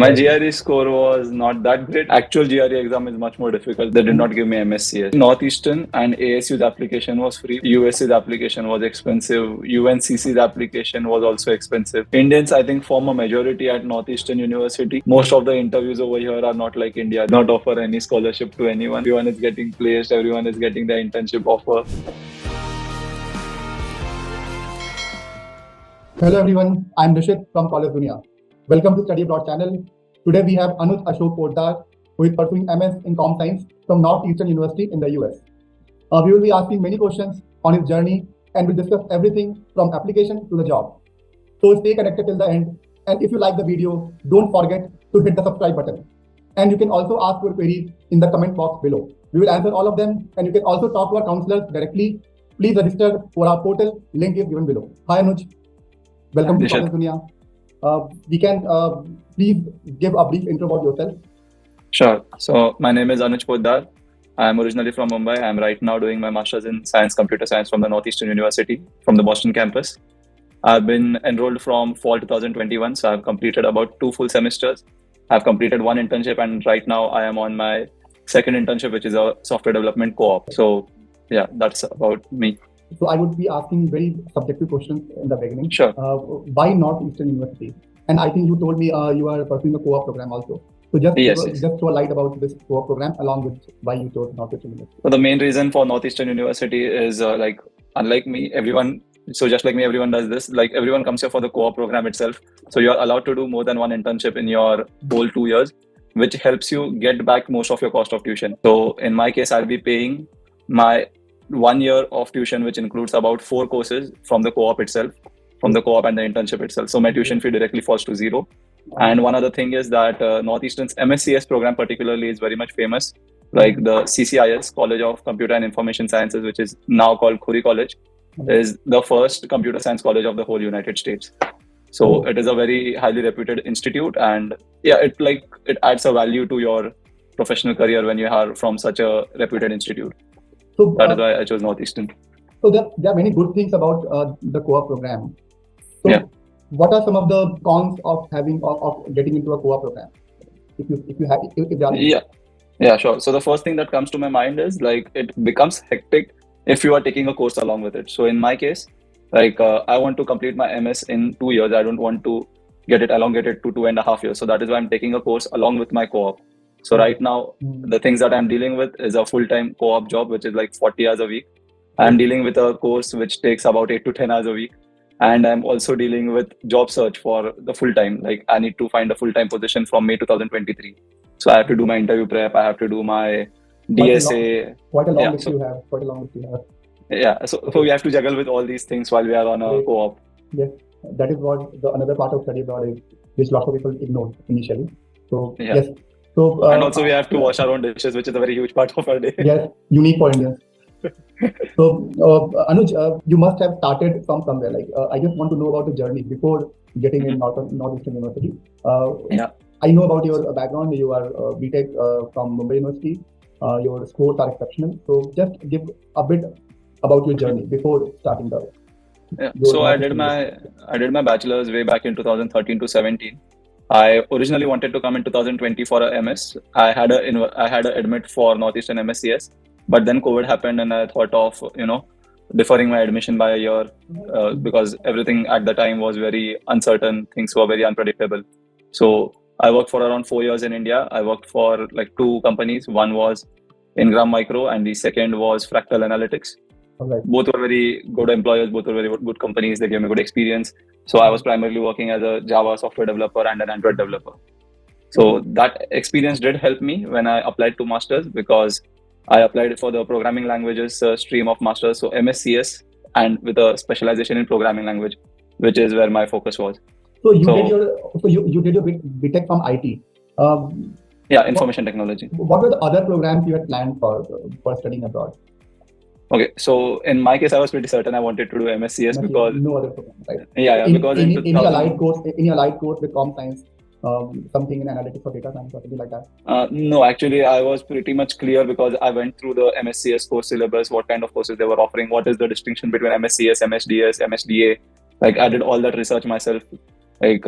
My GRE score was not that great. Actual GRE exam is much more difficult. They did not give me MSCS. Northeastern and ASU's application was free. USC's application was expensive. UNCC's application was also expensive. Indians, I think, form a majority at Northeastern University. Most of the interviews over here are not like India. They don't offer any scholarship to anyone. Everyone is getting placed. Everyone is getting the internship offer. Hello everyone, I am Rishit from College Dunia. Welcome to Study Abroad channel. Today we have Anuj Ashok Poddar, who is pursuing MS in Com Science from Northeastern University in the US. We will be asking many questions on his journey and we'll discuss everything from application to the job. So stay connected till the end, and if you like the video, don't forget to hit the subscribe button. And you can also ask your queries in the comment box below. We will answer all of them, and you can also talk to our counselors directly. Please register for our portal, link is given below. Hi Anuj. Welcome to College Dunia. We can please give a brief intro about yourself. Sure. So my name is Anuj Poddar. I am originally from Mumbai. I am right now doing my master's in science, computer science from the Northeastern University from the Boston campus. I've been enrolled from fall 2021. So I've completed about 2 full semesters. I've completed 1 internship, and right now I am on my second internship, which is a software development co-op. So yeah, that's about me. So I would be asking very subjective questions in the beginning. Sure. Why Northeastern University? And I think you told me you are pursuing a co-op program also. So just throw a light about this co-op program along with why you chose Northeastern University. So the main reason for Northeastern University is unlike me, everyone does this. Like everyone comes here for the co-op program itself. So you're allowed to do more than 1 internship in your whole 2 years, which helps you get back most of your cost of tuition. So in my case, I'll be paying my 1 year of tuition, which includes about 4 courses from the co-op itself, from the co-op and the internship itself. So my tuition fee directly falls to 0. And one other thing is that Northeastern's MSCS program particularly is very much famous. Like the CCIS, College of Computer and Information Sciences, which is now called Khoury College, is the first computer science college of the whole United States. So it is a very highly reputed institute, and yeah, it adds a value to your professional career when you are from such a reputed institute. So that is why I chose Northeastern. So there are many good things about the co-op program. So yeah. What are some of the cons of getting into a co-op program? Yeah, sure. So the first thing that comes to my mind is like it becomes hectic if you are taking a course along with it. So in my case, I want to complete my MS in 2 years. I don't want to get it elongated to 2.5 years. So that is why I'm taking a course along with my co-op. So right now, the things that I'm dealing with is a full-time co-op job, which is like 40 hours a week. I'm dealing with a course which takes about 8 to 10 hours a week. And I'm also dealing with job search for the full-time. Like I need to find a full-time position from May 2023. So I have to do my interview prep. I have to do my DSA. Quite a long list you have. Yeah, so we have to juggle with all these things while we are on a co-op. Yes, that is what another part of study abroad is, which lots of people ignore initially. So yeah. Yes. So and also we have to wash our own dishes, which is a very huge part of our day. Yes, unique for Indians. So Anuj, you must have started from somewhere. I just want to know about the journey before getting in Northeastern University. I know about your background. You are BTech from Mumbai University. Your scores are exceptional. So just give a bit about your journey before starting the. Yeah. So I did my bachelor's way back in 2013 to 17. I originally wanted to come in 2020 for a MS. I had a admit for Northeastern MSCS, but then COVID happened, and I thought of deferring my admission by a year because everything at the time was very uncertain. Things were very unpredictable. So I worked for around 4 years in India. I worked for like 2 companies. One was Ingram Micro, and the second was Fractal Analytics. Okay. Both were very good employers. Both were very good companies. They gave me good experience. So I was primarily working as a Java software developer and an Android developer. So that experience did help me when I applied to masters, because I applied for the programming languages stream of masters, so MSCS, and with a specialization in programming language, which is where my focus was. So you did your BTech from IT. Information technology. What were the other programs you had planned for studying abroad? Okay, so in my case, I was pretty certain I wanted to do MSCS because no other program, right? Because any allied course with com science, something in analytics or data science or something like that. No, actually, I was pretty much clear because I went through the MSCS course syllabus, what kind of courses they were offering, what is the distinction between MSCS, MSDS, MSDA. Like I did all that research myself. like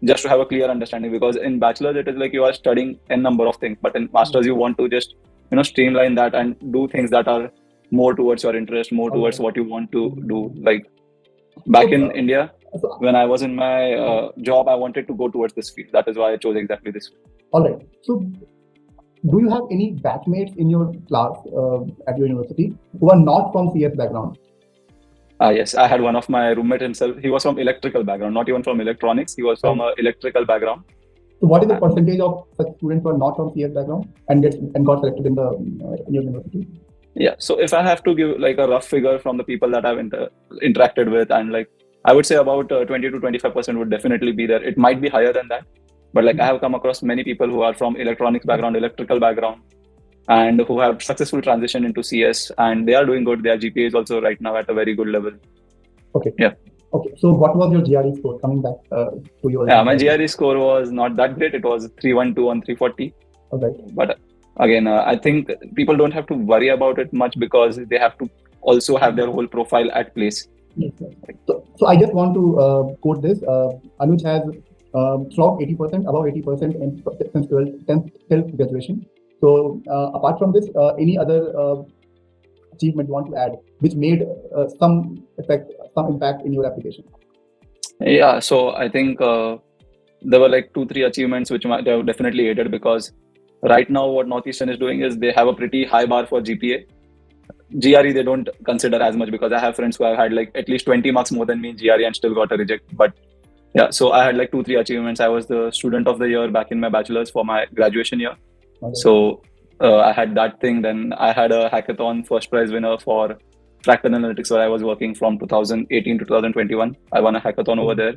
just to have a clear understanding, because in bachelor's it is like you are studying n number of things, but in masters you want to just streamline that and do things that are more towards your interest, more towards what you want to do. Like back in India, when I was in my job, I wanted to go towards this field. That is why I chose exactly this field. All right. So, do you have any batchmates in your class at your university who are not from CS background? Yes, I had one of my roommate himself. He was from electrical background, not even from electronics. He was from an electrical background. So, what is the percentage of such students who are not from CS background and got selected in your university? Yeah, so if I have to give like a rough figure from the people that I've interacted with, and like I would say about 20 to 25% would definitely be there. It might be higher than that, but like I have come across many people who are from electronics background, electrical background, and who have successful transition into CS, and they are doing good. Their GPA is also right now at a very good level. Okay. Yeah. Okay. So what was your GRE score coming back to your? Yeah, my GRE score was not that great. It was 312 on 340. Okay. But again, I think people don't have to worry about it much because they have to also have their whole profile at place. Yes, so I just want to quote this. Anuj has throughout 80%, above 80% since 10th till graduation. So apart from this, any other achievement you want to add, which made some impact in your application? Yeah, so I think there were like 2-3 achievements which might have definitely aided, because right now what Northeastern is doing is they have a pretty high bar for GPA. GRE they don't consider as much, because I have friends who have had like at least 20 marks more than me in GRE and still got a reject. But yeah, so I had like 2-3 achievements. I was the student of the year back in my bachelor's for my graduation year. Okay. So I had that thing. Then I had a hackathon first prize winner for fractal analytics, where I was working from 2018 to 2021. I won a hackathon over there.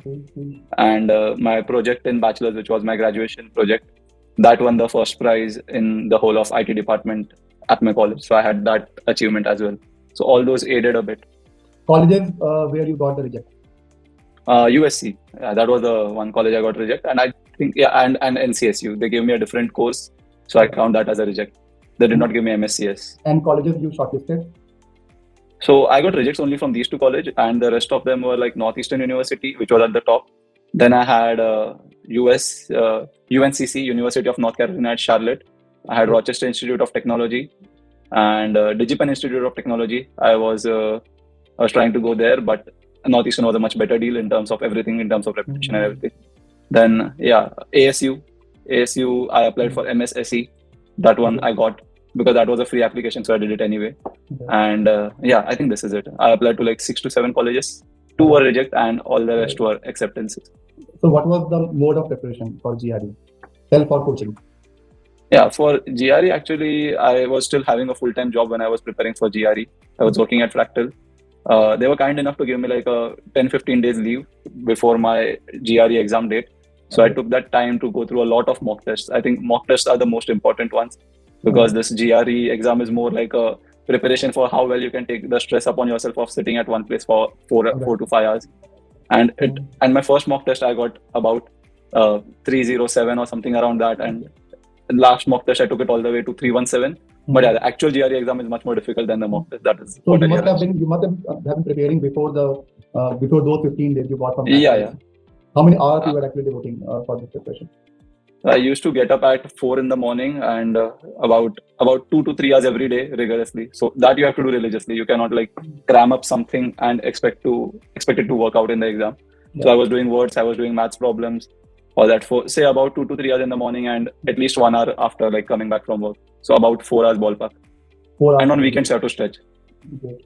And my project in bachelor's, which was my graduation project, that won the first prize in the whole of IT department at my college. So I had that achievement as well. So all those aided a bit. Colleges where you got the reject? USC. Yeah, that was the one college I got reject. And I think, and NCSU. They gave me a different course. So I count that as a reject. They did not give me MSCS. And colleges you shortlisted? So I got rejects only from these 2 colleges, and the rest of them were like Northeastern University, which was at the top. Then I had UNCC, University of North Carolina at Charlotte. I had Rochester Institute of Technology and Digipen Institute of Technology. I was trying to go there, but Northeastern was a much better deal in terms of everything, in terms of reputation and everything. Then yeah, ASU, I applied for MSSE. That one I got because that was a free application, so I did it anyway. And yeah, I think this is it. I applied to like 6 to 7 colleges. 2 were reject and all the rest were acceptances. So what was the mode of preparation for GRE? Self or coaching? Yeah, for GRE, actually, I was still having a full-time job when I was preparing for GRE. I was working at Fractal. They were kind enough to give me like a 10-15 days leave before my GRE exam date. So I took that time to go through a lot of mock tests. I think mock tests are the most important ones, because this GRE exam is more like a preparation for how well you can take the stress upon yourself of sitting at one place for 4 to 5 hours. And my first mock test, I got about 307 or something around that. And last mock test, I took it all the way to 317. But yeah, the actual GRE exam is much more difficult than the mock test. That is so you must have been preparing before those 15 days you got from that. Yeah. How many hours you were actually devoting for this preparation? I used to get up at 4 in the morning and about 2 to 3 hours every day rigorously. So that you have to do religiously. You cannot like cram up something and expect it to work out in the exam. Yeah. So I was doing words, I was doing maths problems, all that for say about 2 to 3 hours in the morning and at least 1 hour after like coming back from work. So about 4 hours ballpark. 4 hours. And on weekends you have to stretch. Okay.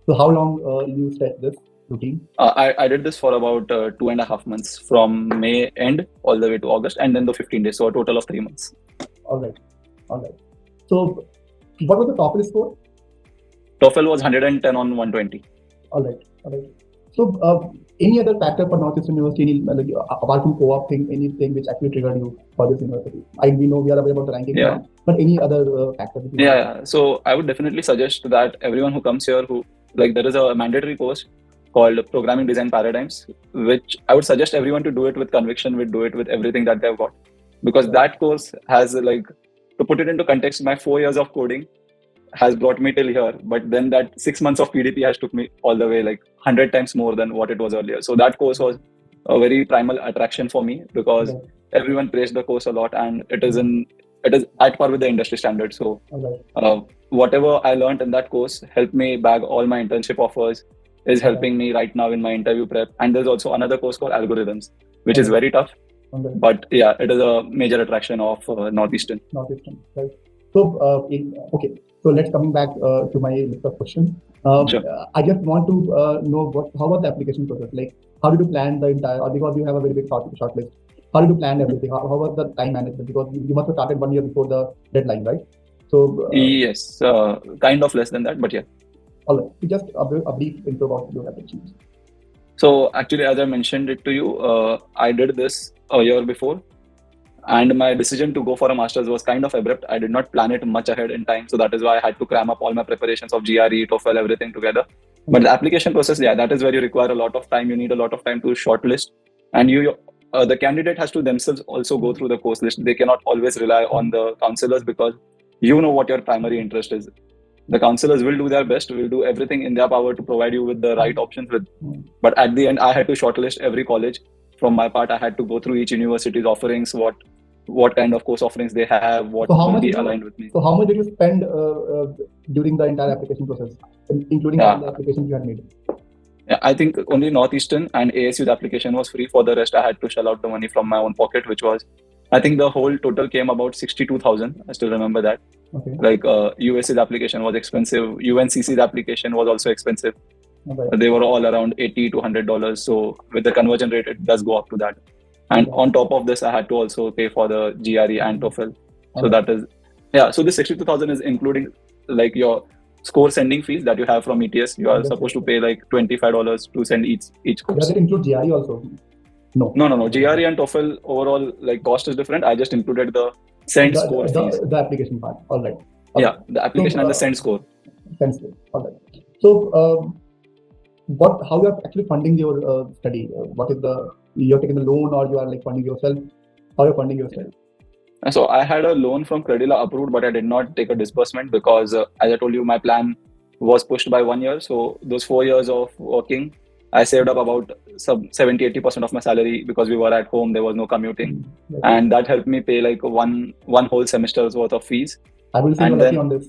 So how long you stretch this routine? I did this for about 2.5 months, from May end all the way to August, and then the 15 days. So a total of 3 months. All right. So what was the TOEFL score? TOEFL was 110 on 120. All right. So any other factor for Northeastern University, apart from co-op thing, anything which actually triggered you for this university? We know we are aware about the ranking, but any other factor? Yeah. So I would definitely suggest that everyone who comes here, there is a mandatory course called Programming Design Paradigms, which I would suggest everyone to do it with conviction, do it with everything that they've got. Because that course has to put it into context, my 4 years of coding has brought me till here, but then that 6 months of PDP has took me all the way 100 times more than what it was earlier. So that course was a very primal attraction for me because Okay. everyone praised the course a lot, and it is at par with the industry standard. So Okay. whatever I learned in that course helped me bag all my internship offers, is Okay. helping me right now in my interview prep. And there's also another course called algorithms, which is Okay. very tough. Okay. But yeah, it is a major attraction of Northeastern. Northeastern, right? So, okay. So let's coming back to my list of questions. Sure. I just want to know how was the application process? Like, how did you plan the entire? Or because you have a very big shortlist, how did you plan everything? How was the time management? Because you must have started 1 year before the deadline, right? So, Yes, kind of less than that, but yeah. all right. So just a brief intro about your application. So actually, as I mentioned it to you, I did this a year before, and my decision to go for a master's was kind of abrupt. I did not plan it much ahead in time, so that is why I had to cram up all my preparations of GRE, TOEFL, everything together. But the application process, yeah, that is where you require a lot of time. You need a lot of time to shortlist, and the candidate has to themselves also go through the course list. They cannot always rely on the counselors because you know what your primary interest is. The counselors will do their best, will do everything in their power to provide you with the right options. But at the end, I had to shortlist every college. From my part, I had to go through each university's offerings, what kind of course offerings they have, what will be aligned with me. So how much did you spend during the entire application process, including all the applications you had made? Yeah, I think only Northeastern and ASU's application was free. For the rest, I had to shell out the money from my own pocket, which was, I think the whole total came about 62,000. I still remember that. Okay. Like US's application was expensive. UNCC's application was also expensive. Okay. They were all around $80 to $100. So with the conversion rate, it does go up to that. And on top of this, I had to also pay for the GRE and TOEFL. So that is, yeah. So this 62,000 is including like your score sending fees that you have from ETS. You are supposed to pay like $25 to send each course. Does it include GRE also? No. No. GRE and TOEFL overall like cost is different. I just included the send score fees. The application part. All right. Yeah, the application and the send score. Send score. All right. So, how you are actually funding your study? What is you're taking the loan or you are like funding yourself? How you're funding yourself? So I had a loan from Credila approved, but I did not take a disbursement because, as I told you, my plan was pushed by 1 year. So those 4 years of working, I saved up about 70-80% of my salary because we were at home. There was no commuting, and that helped me pay like one whole semester's worth of fees. I will say you're lucky on this.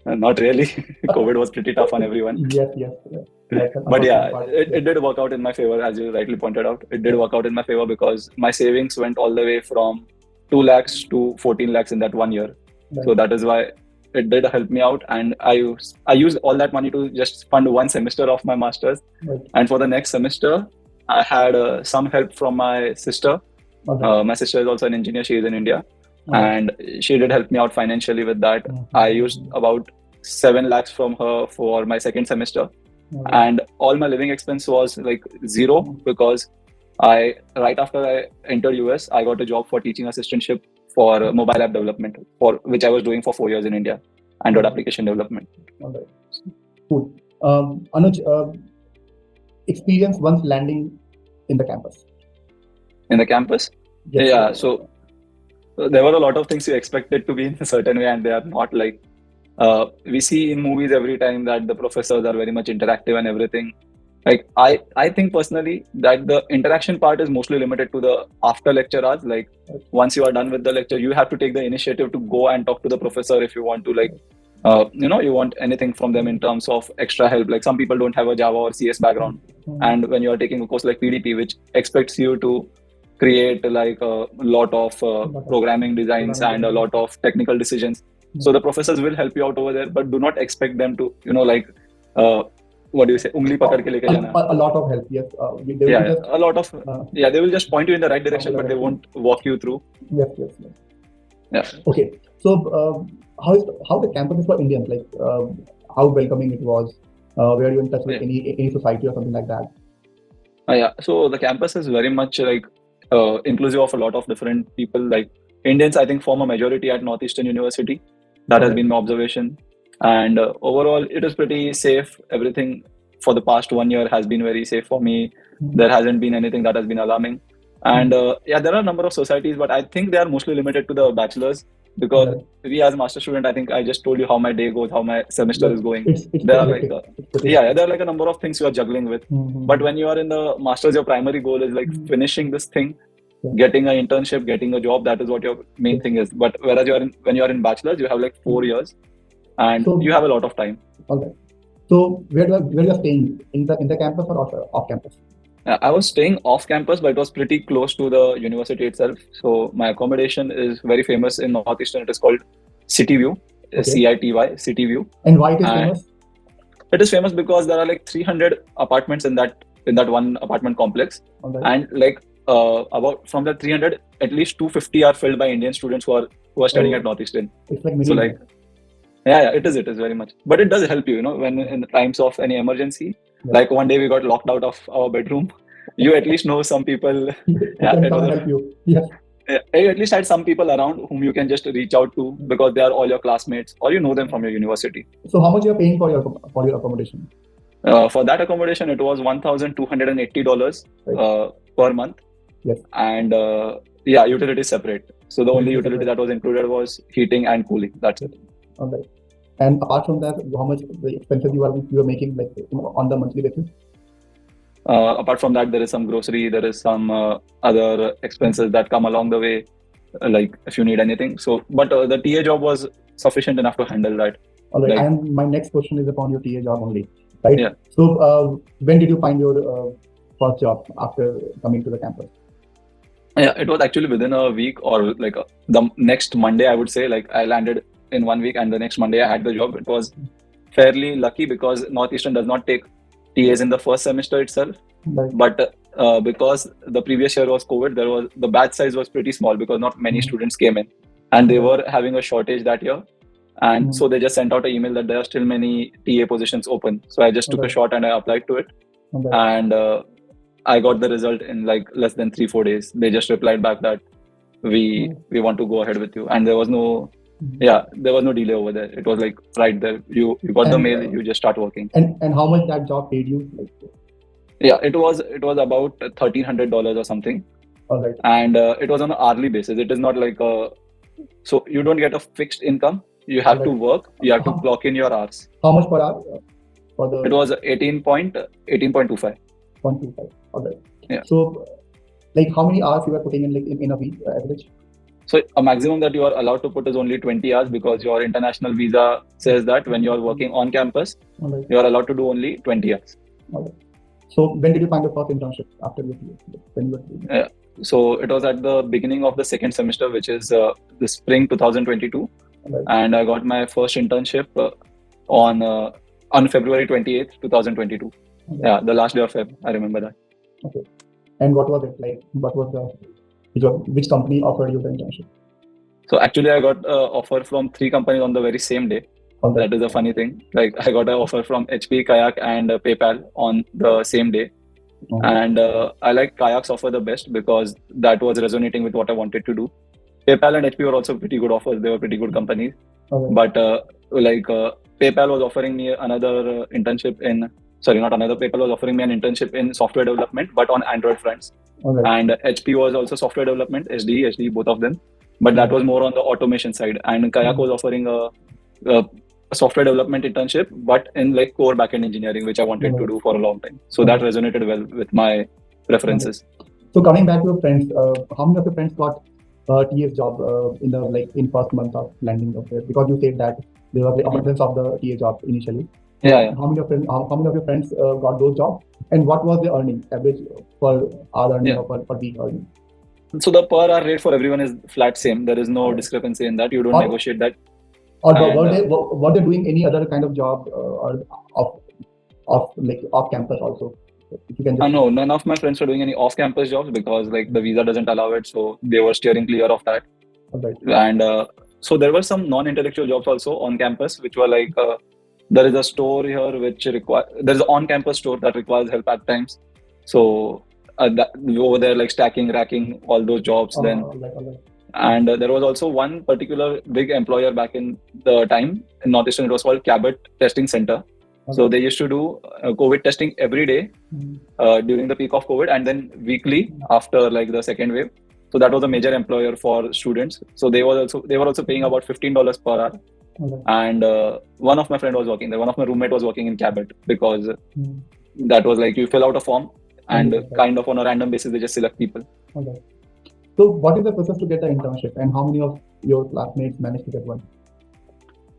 Not really. COVID was pretty tough on everyone. Yes. But yeah, it did work out in my favor, as you rightly pointed out. It did work out in my favor because my savings went all the way from 2 lakhs to 14 lakhs in that 1 year. Right. So that is why it did help me out. And I used all that money to just fund one semester of my master's. Right. And for the next semester, I had some help from my sister. Okay. My sister is also an engineer. She is in India. And she did help me out financially with that. I used about 7 lakhs from her for my second semester. And all my living expense was like zero because right after I entered US, I got a job for teaching assistantship for mobile app development, for which I was doing for 4 years in India, Android application development. Okay. Cool. Anuj, experience once landing in the campus. In the campus? Yes, yeah. So there were a lot of things you expected to be in a certain way, and they are not. Like we see in movies every time that the professors are very much interactive and everything. Like I think personally that the interaction part is mostly limited to the after lecture hours. Like once you are done with the lecture, you have to take the initiative to go and talk to the professor if you want to, like, you want anything from them in terms of extra help. Like some people don't have a Java or CS background, and when you are taking a course like PDP, which expects you to create like a lot of programming designs and a lot of technical decisions. So the professors will help you out over there, but do not expect them to, what do you say? Ungli pakad ke leke jana. A lot of help, yes. A lot of, they will just point you in the right direction, but they won't walk you through. Yes. Yeah. Okay. So how the campus is for Indians? Like how welcoming it was? Were you in touch with any society or something like that? Yeah. So the campus is very much like inclusive of a lot of different people. Like Indians, I think, form a majority at Northeastern University. That has been my observation. And overall, it is pretty safe. Everything for the past 1 year has been very safe for me. There hasn't been anything that has been alarming. And there are a number of societies, but I think they are mostly limited to the bachelors. because Right. we as master student, I think I just told you how my day goes, how my semester Like, is going. it's There are pretty like hectic. It's pretty yeah, hectic. there are like a number of things you are juggling with. Mhm. But when you are in the masters, your primary goal is like finishing this thing, Yeah. getting an internship, getting a job. That is what your main Yeah. thing is. But whereas when you are in bachelor's, you have like 4 years, and So, you have a lot of time. all right. So where you are staying, in the campus or off campus? I was staying off campus, but it was pretty close to the university itself. So my accommodation is very famous in Northeastern. It is called City View, Okay. CITY, City View. And why it is And famous? it is famous because there are like 300 apartments in that one apartment complex, All right. and like about from the 300, at least 250 are filled by Indian students who are studying at Northeastern. It's like So mini. like yeah, it is very much. But it does help you, when in the times of any emergency. Yeah. Like one day we got locked out of our bedroom. You at least know some people. Who Yeah, can it come was and help you. Yes. you at least had some people around whom you can just reach out to because they are all your classmates or you know them from your university. So how much you are paying for your accommodation? For that accommodation, it was $1,280 Right. per month. Yes. And yeah, utility separate. So the only Utility utility separate. that was included was heating and cooling. That's it. All right. And apart from that, how much the expenses you are making, like, on the monthly basis? Apart from that, there is some grocery, there is some other expenses that come along the way, like if you need anything. So, but the TA job was sufficient enough to handle that. All right. Like- And my next question is upon your TA job only, right? Yeah. So when did you find your first job after coming to the campus? Yeah, it was actually within a week or like the next Monday, I would say. Like I landed in 1 week and the next Monday I had the job. It was fairly lucky because Northeastern does not take TAs in the first semester itself. Right. But because the previous year was COVID, the batch size was pretty small because not many students came in, and they were having a shortage that year. And so they just sent out an email that there are still many TA positions open. So I just took a shot and I applied to it. And I got the result in like less than 3-4 days. They just replied back that we want to go ahead with you, and there was no delay over there. It was like right there. You got the mail, you just start working. And how much that job paid you? Yeah, it was about $1,300 or something. All right. And it was on an hourly basis. It is not like so you don't get a fixed income. You have to work. You have to clock in your hours. How much per hour? It was 18.25. 0.25. All right. Yeah. So, like, how many hours you are putting in, like, in a week average? So a maximum that you are allowed to put is only 20 hours because your international visa says that when you are working on campus, you are allowed to do only 20 hours. All right. So when did you find your first internship after when you were doing it? So it was at the beginning of the second semester, which is the spring 2022. Right. And I got my first internship on February 28th, 2022. Okay. Yeah, the last day of Feb. I remember that. Okay. And what was it like? What was which company offered you the internship? So actually, I got an offer from 3 companies on the very same day. Okay. That is a funny thing. Like I got an offer from HP, Kayak, and PayPal on the same day. Okay. And I like Kayak's offer the best because that was resonating with what I wanted to do. PayPal and HP were also pretty good offers. They were pretty good companies. Okay. But PayPal was offering me another internship in. Sorry, not another. PayPal was offering me an internship in software development, but on Android fronts. Okay. And HP was also software development, SD, both of them. But that was more on the automation side. And Kayak was offering a software development internship, but in like core backend engineering, which I wanted to do for a long time. So that resonated well with my preferences. So coming back to your friends, how many of your friends got TA's job in first month of landing up there? Because you said that there was the abundance of the TA jobs initially. So yeah. How many of your friends got those jobs? And what was the earning average per hour earning or per week earning? So the per hour rate for everyone is flat same. There is no discrepancy in that. You don't negotiate that. Or were they doing any other kind of job or off campus also? If you can just no, none of my friends were doing any off-campus jobs because like the visa doesn't allow it, so they were steering clear of that. Right. And so there were some non-intellectual jobs also on campus, which were like there is a store here there is an on-campus store that requires help at times. So over there, like stacking, racking, all those jobs. And there was also one particular big employer back in the time in Northeastern. It was called Cabot Testing Center. Okay. So they used to do COVID testing every day during the peak of COVID, and then weekly after like the second wave. So that was a major employer for students. So they were also paying about $15 per hour. Okay. And one of my friend was working there. One of my roommate was working in Cabot, because that was like you fill out a form and kind of on a random basis they just select people. Okay. So what is the process to get an internship, and how many of your classmates managed to get one?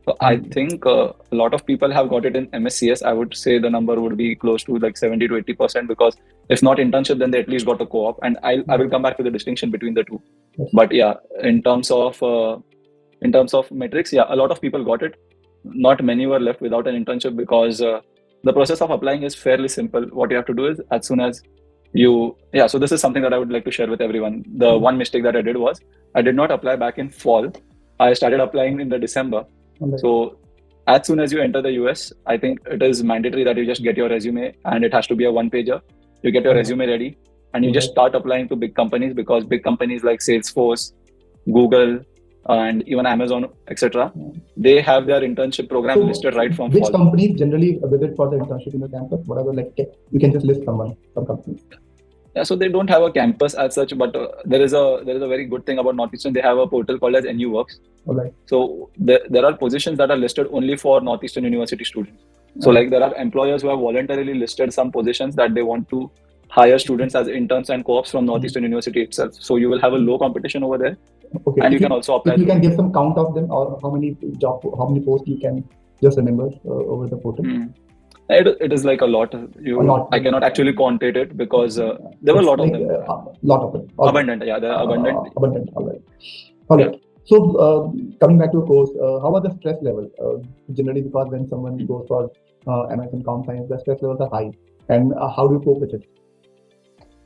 So I think a lot of people have got it in MSCS. I would say the number would be close to like 70 to 80%, because if not internship, then they at least got a co-op. And I will come back to the distinction between the two. Yes. But yeah, in terms of metrics, yeah, a lot of people got it. Not many were left without an internship, because the process of applying is fairly simple. What you have to do is, as soon as so this is something that I would like to share with everyone. The one mistake that I did was I did not apply back in fall. I started applying in the December. Okay. So as soon as you enter the US, I think it is mandatory that you just get your resume, and it has to be a one-pager. You get your resume ready and you just start applying to big companies, because big companies like Salesforce, Google, and even Amazon, etc., they have their internship program listed right from which fall. companies generally visit for the internship in the campus? Whatever, like you can just list some companies. Yeah, so they don't have a campus as such, but there is a very good thing about Northeastern. They have a portal called as NU Works. Okay. So there are positions that are listed only for Northeastern University students. So like there are employers who have voluntarily listed some positions that they want to hire students as interns and co-ops from Northeastern University itself. So you will have a low competition over there. Okay. And you can also apply. If you can give some count of them, or how many posts you can just remember over the portal. It is like a lot. I cannot actually quantitate it, because there were a lot of them. Lot of them. Abundant, yeah, they're abundant. Abundant, all right. Yeah. So coming back to a course, how are the stress level? Generally, because when someone goes for MS in Comp Science, the stress levels are high, and how do you cope with it?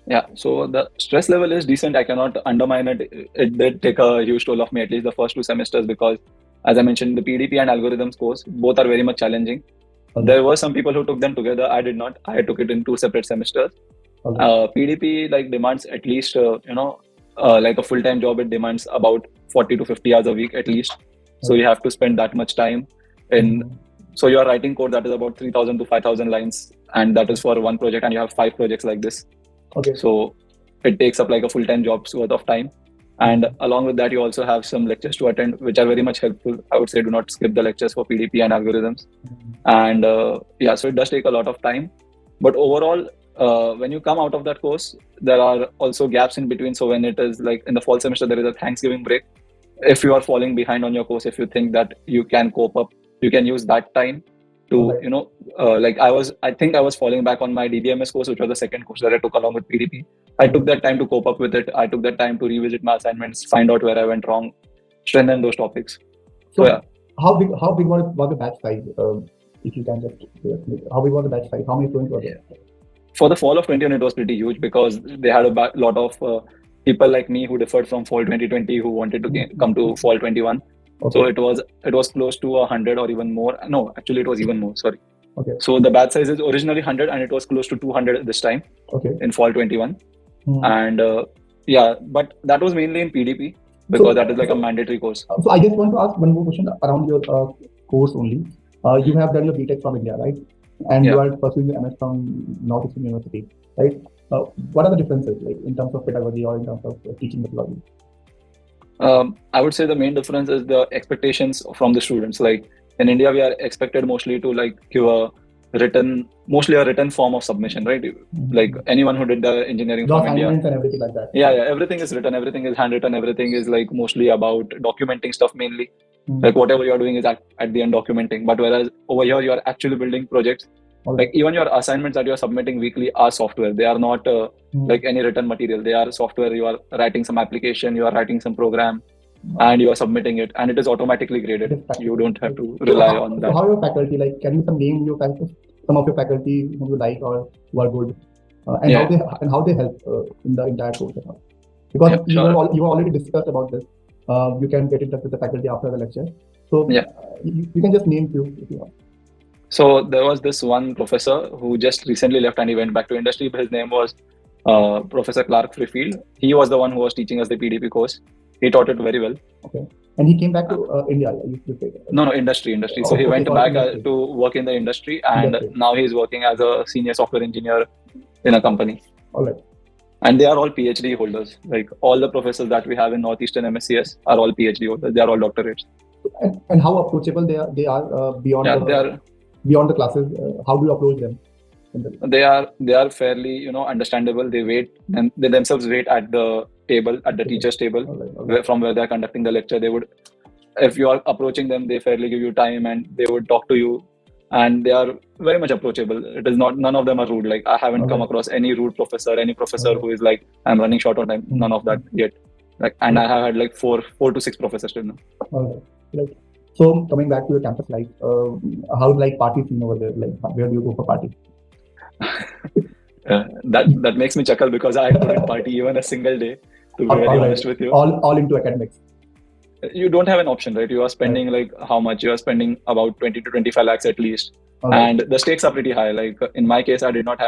Yeah, so the stress level is decent. I cannot undermine it. It did take a huge toll of me, at least the first 2 semesters, because as I mentioned, the PDP and algorithms course, both are very much challenging. Okay. There were some people who took them together. I did not. I took it in 2 separate semesters. Okay. PDP like demands at least, like a full-time job. It demands about 40 to 50 hours a week at least. Okay. So you have to spend that much time in. So you are writing code that is about 3,000 to 5,000 lines, and that is for one project, and you have 5 projects like this. Okay. So it takes up like a full-time job's worth of time. And along with that, you also have some lectures to attend, which are very much helpful. I would say do not skip the lectures for PDP and algorithms. And so it does take a lot of time. But overall, when you come out of that course, there are also gaps in between. So when it is like in the fall semester, there is a Thanksgiving break. If you are falling behind on your course, if you think that you can cope up, you can use that time to, I think I was falling back on my DBMS course, which was the second course that I took along with PDP. I took that time to cope up with it. I took that time to revisit my assignments, find out where I went wrong, strengthen those topics. So yeah. How big was the batch size? If you can just, how big was the batch size? How many students were there? For the fall of 2021, it was pretty huge, because they had a lot of people like me who deferred from fall 2020 who wanted to come to fall 21. Okay. So it was close to 100 or even more. No, actually it was even more. Sorry. Okay. So the batch size is originally 100, and it was close to 200 this time. Okay. In fall 21. And but that was mainly in PDP, because that is like a mandatory course. So I just want to ask one more question around your course only. You have done your BTech from India, right? And you are pursuing the MS from Northeastern University, right? What are the differences, like in terms of pedagogy or in terms of teaching methodology? I would say the main difference is the expectations from the students. Like in India, we are expected mostly to like give a written form of submission, right? Like anyone who did the engineering from India. And everything like that. Yeah, everything is written, everything is handwritten, everything is like mostly about documenting stuff mainly. Like whatever you're doing is at the end documenting. But whereas over here, you're actually building projects. Like even your assignments that you're submitting weekly are software. They are not like any written material. They are software. You are writing some application, you are writing some program, and you are submitting it, and it is automatically graded. You don't have to rely on that. So how your faculty, like, can you name your faculty, some of your faculty whom you like or who are good, and how they help in the entire course? Because you already discussed about this. You can get in touch with the faculty after the lecture. So you can just name few if you want. So there was this one professor who just recently left and he went back to industry. His name was Professor Clark Freefield. He was the one who was teaching us the PDP course. He taught it very well. Okay. And he came back to India. No, industry. So he went back to work in the industry, and now he's working as a senior software engineer in a company. All right. And they are all PhD holders. Like all the professors that we have in Northeastern MSCS are all PhD holders. They are all doctorates. And how approachable they are beyond beyond the classes? How do you approach them? They are fairly understandable. They themselves wait at the table, at the teacher's table, from where they're conducting the lecture. They would, if you are approaching them, they fairly give you time and they would talk to you, and they are very much approachable. It is not, none of them are rude. Like I haven't come across any rude professor, any professor who is like, I'm running short on time. None of that yet. Like, and I have had like four to six professors till now. Right. So coming back to your campus life, how's like party scene over there? Like where do you go for party? That makes me chuckle because I couldn't party even a single day, to be very honest with you. All into academics. You don't have an option, right? You are spending like how much? You are spending about 20 to 25 lakhs at least. And the stakes are pretty high. Like in my case, I did not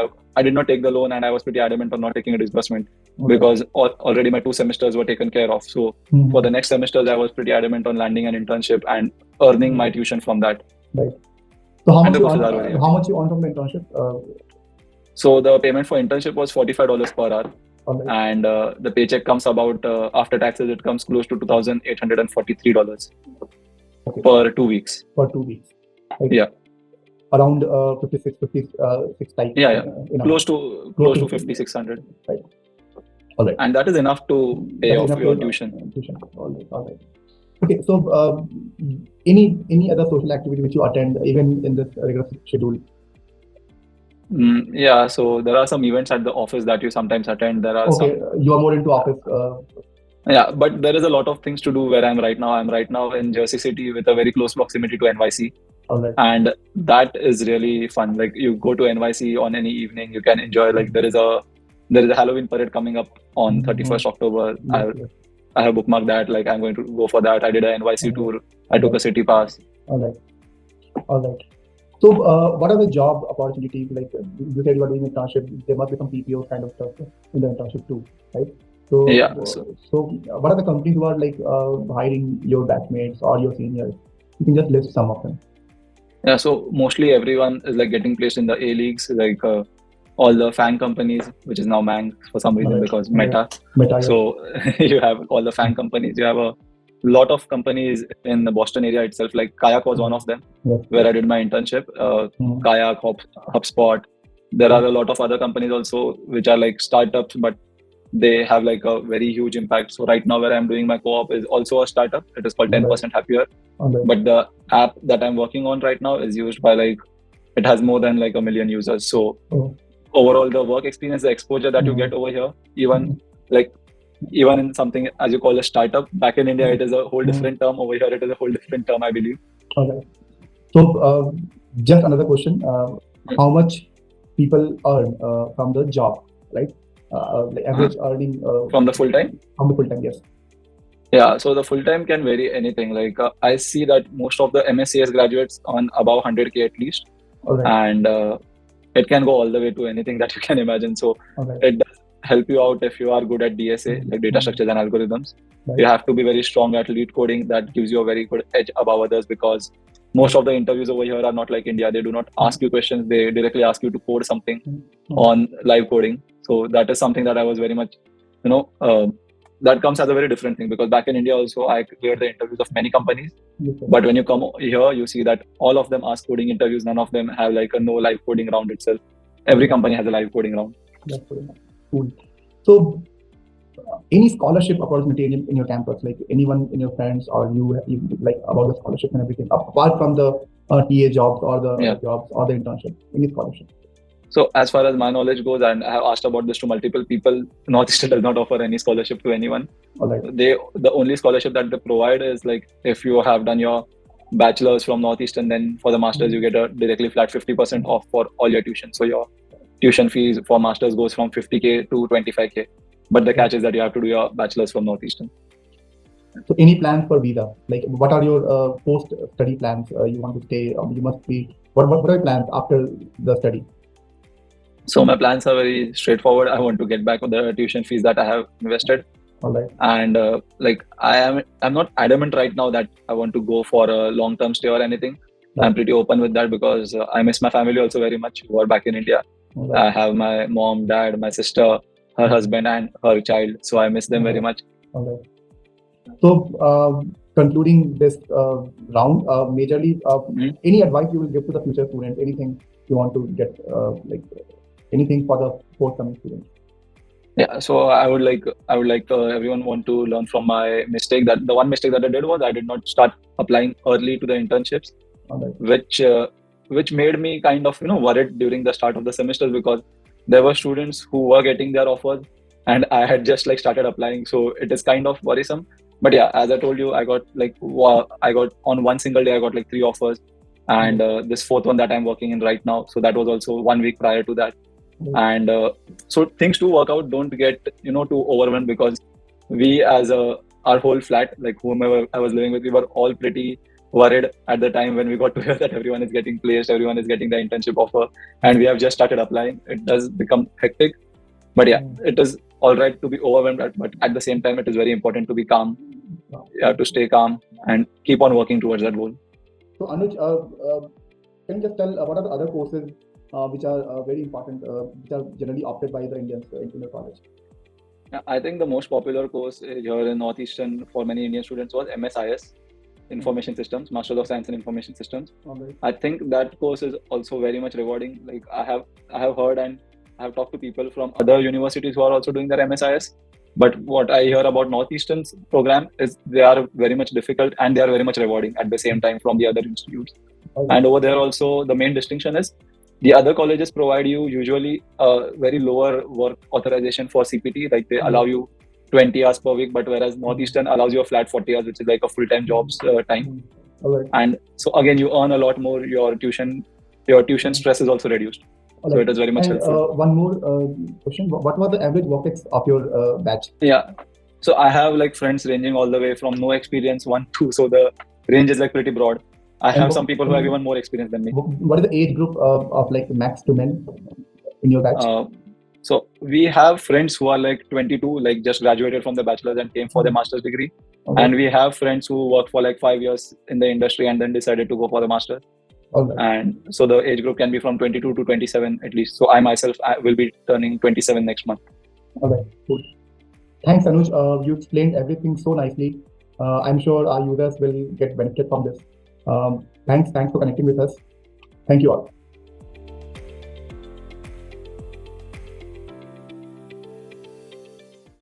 take the loan, and I was pretty adamant on not taking a disbursement because already my 2 semesters were taken care of. So for the next semesters, I was pretty adamant on landing an internship and earning my tuition from that. Right. So how much you earn from the internship? So the payment for internship was $45 per hour. And the paycheck comes about, after taxes, it comes close to $2,843 per 2 weeks. For 2 weeks. Right? Yeah. Around 56 types. Yeah. Close to 5,600. Right. All right. And that is enough to pay off your tuition. All right. Okay. So any other social activity which you attend even in this regular schedule? Yeah, so there are some events at the office that you sometimes attend. There are you are more into office. Yeah, but there is a lot of things to do where I'm right now. I'm right now in Jersey City with a very close proximity to NYC. And that is really fun. Like you go to NYC on any evening, you can enjoy. Like there is a Halloween parade coming up on 31st October. I have bookmarked that. Like I'm going to go for that. I did a NYC tour. I took a city pass. All right. So, what are the job opportunities? Like you said, you are doing internship. There must be some PPO kind of stuff in the internship too, right? So, so what are the companies who are like hiring your batchmates or your seniors? You can just list some of them. Yeah, so mostly everyone is like getting placed in the A leagues, like all the fan companies, which is now Mang for some reason because Meta. So you have all the fan companies. You have a lot of companies in the Boston area itself, like Kayak was one of them, where I did my internship. Kayak, HubSpot. There are a lot of other companies also, which are like startups, but they have like a very huge impact. So right now where I'm doing my co-op is also a startup. It is called 10% Happier. But the app that I'm working on right now is used by like, it has more than like 1 million users. So overall, the work experience, the exposure that you get over here, even in something as you call a startup, back in India, it is a whole different term. Over here, it is a whole different term, I believe. Okay. So, just another question: how much people earn from the job, right? The average earning from the full time. From the full time, yes. Yeah. So the full time can vary anything. Like I see that most of the MSCS graduates earn above 100K at least, and it can go all the way to anything that you can imagine. So it does help you out if you are good at DSA, like data structures and algorithms. You have to be very strong at lead coding. That gives you a very good edge above others because most of the interviews over here are not like India. They do not ask you questions. They directly ask you to code something on live coding. So that is something that I was very much, that comes as a very different thing because back in India also I cleared the interviews of many companies. But when you come here, you see that all of them ask coding interviews. None of them have like a no live coding round itself. Every company has a live coding round. Cool. So, any scholarship opportunity in your campus, like anyone in your friends or you like about the scholarship and everything, apart from the TA jobs or the jobs or the internship, any scholarship? So, as far as my knowledge goes, and I have asked about this to multiple people, Northeastern does not offer any scholarship to anyone. The only scholarship that they provide is like if you have done your bachelor's from Northeastern, then for the masters you get a directly flat 50% off for all your tuition. So your tuition fees for masters goes from 50K to 25K. But the catch is that you have to do your bachelor's from Northeastern. So any plans for visa? Like what are your post-study plans? You want to stay, you must be, what are your plans after the study? So my plans are very straightforward. I want to get back on the tuition fees that I have invested. And I'm not adamant right now that I want to go for a long-term stay or anything. I'm pretty open with that because I miss my family also very much who are back in India. I have my mom, dad, my sister, her husband and her child. So I miss them very much. Okay. So, concluding this round, majorly, any advice you will give to the future student? Anything you want to get, anything for the forthcoming students? Yeah, so I would like everyone want to learn from my mistake. That the one mistake that I did was I did not start applying early to the internships, which made me kind of worried during the start of the semesters, because there were students who were getting their offers and I had just started applying. So it is kind of worrisome. But yeah, as I told you, I got on one single day I got 3 offers, and this fourth one that I'm working in right now. So that was also 1 week prior to that. And so things do work out. Don't get too overwhelmed, because we as our whole flat, whomever I was living with, we were all pretty worried at the time when we got to hear that everyone is getting placed, everyone is getting the internship offer, and we have just started applying. It does become hectic, but yeah, it is all right to be overwhelmed, but at the same time it is very important to be calm. You have to stay calm and keep on working towards that goal. So Anuj, can you just tell what are the other courses which are very important, which are generally opted by the Indians in the college? I think the most popular course here in Northeastern for many Indian students was MSIS, Information Systems, Master of Science in Information Systems. Okay. I think that course is also very much rewarding. I have heard and I have talked to people from other universities who are also doing their MSIS. But what I hear about Northeastern's program is they are very much difficult and they are very much rewarding at the same time from the other institutes. Okay. And over there also, the main distinction is the other colleges provide you usually a very lower work authorization for CPT. They allow you 20 hours per week, but whereas Northeastern allows you a flat 40 hours, which is a full-time jobs time. Okay. And so again, you earn a lot more. Your tuition stress is also reduced. So it is very much helpful. One more question. What was the average work ex of your batch? Yeah. So I have friends ranging all the way from no experience 1 2. So the range is pretty broad. I have some people who have even more experience than me. What is the age group of max to men in your batch? So we have friends who are 22, just graduated from the bachelor's and came for their master's degree. Okay. And we have friends who work for 5 years in the industry and then decided to go for the master's. Okay. And so the age group can be from 22 to 27 at least. So I myself will be turning 27 next month. Okay, good. Thanks, Anuj. You explained everything so nicely. I'm sure our users will get benefit from this. Thanks for connecting with us. Thank you all.